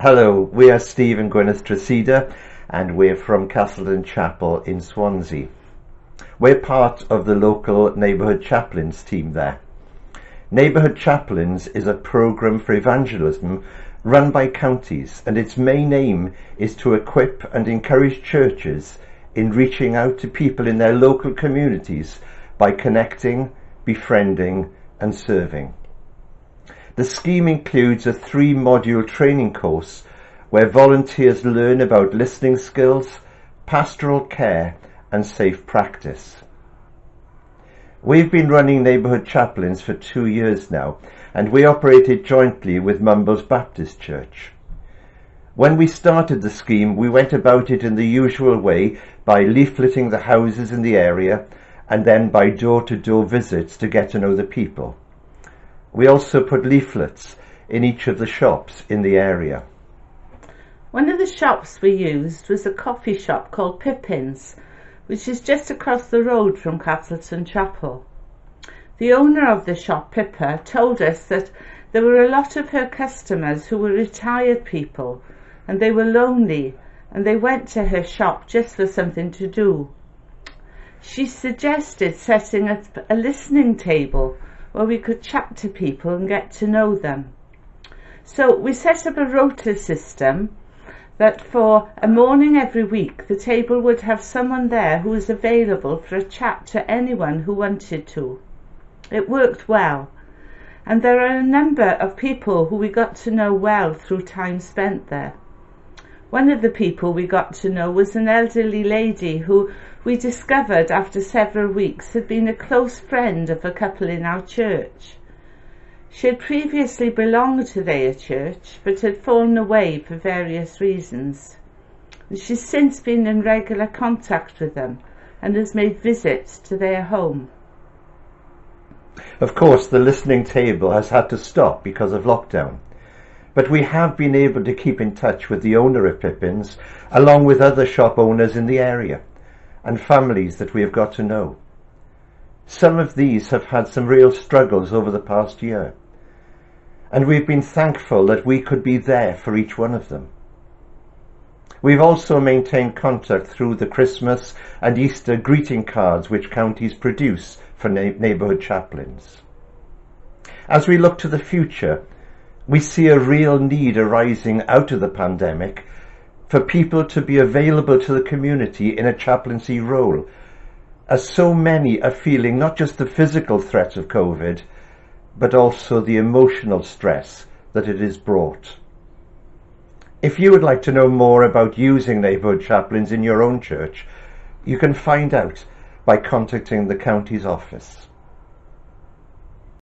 Hello, we are Steve and Gwyn Treseder, and we're from Castleton Chapel in Swansea. We're part of the local Neighbourhood Chaplains team there. Neighbourhood Chaplains is a programme for evangelism run by counties, and its main aim is to equip and encourage churches in reaching out to people in their local communities by connecting, befriending and serving. The scheme includes a 3-module training course where volunteers learn about listening skills, pastoral care and safe practice. We've been running Neighbourhood Chaplains for 2 years now, and we operated jointly with Mumbles Baptist Church. When we started the scheme, we went about it in the usual way by leafleting the houses in the area and then by door-to-door visits to get to know the people. We also put leaflets in each of the shops in the area. One of the shops we used was a coffee shop called Pippin's, which is just across the road from Castleton Chapel. The owner of the shop, Pippa, told us that there were a lot of her customers who were retired people and they were lonely and they went to her shop just for something to do. She suggested setting up a listening table where we could chat to people and get to know them. So we set up a rota system that for a morning every week the table would have someone there who was available for a chat to anyone who wanted to. It worked well, and there are a number of people who we got to know well through time spent there. One of the people we got to know was an elderly lady who we discovered after several weeks had been a close friend of a couple in our church. She had previously belonged to their church but had fallen away for various reasons. She's since been in regular contact with them and has made visits to their home. Of course, the listening table has had to stop because of lockdown, but we have been able to keep in touch with the owner of Pippin's along with other shop owners in the area and families that we have got to know. Some of these have had some real struggles over the past year, and we've been thankful that we could be there for each one of them. We've also maintained contact through the Christmas and Easter greeting cards which counties produce for neighbourhood chaplains. As we look to the future, we see a real need arising out of the pandemic for people to be available to the community in a chaplaincy role, as so many are feeling not just the physical threat of COVID, but also the emotional stress that it has brought. If you would like to know more about using neighbourhood chaplains in your own church, you can find out by contacting the county's office.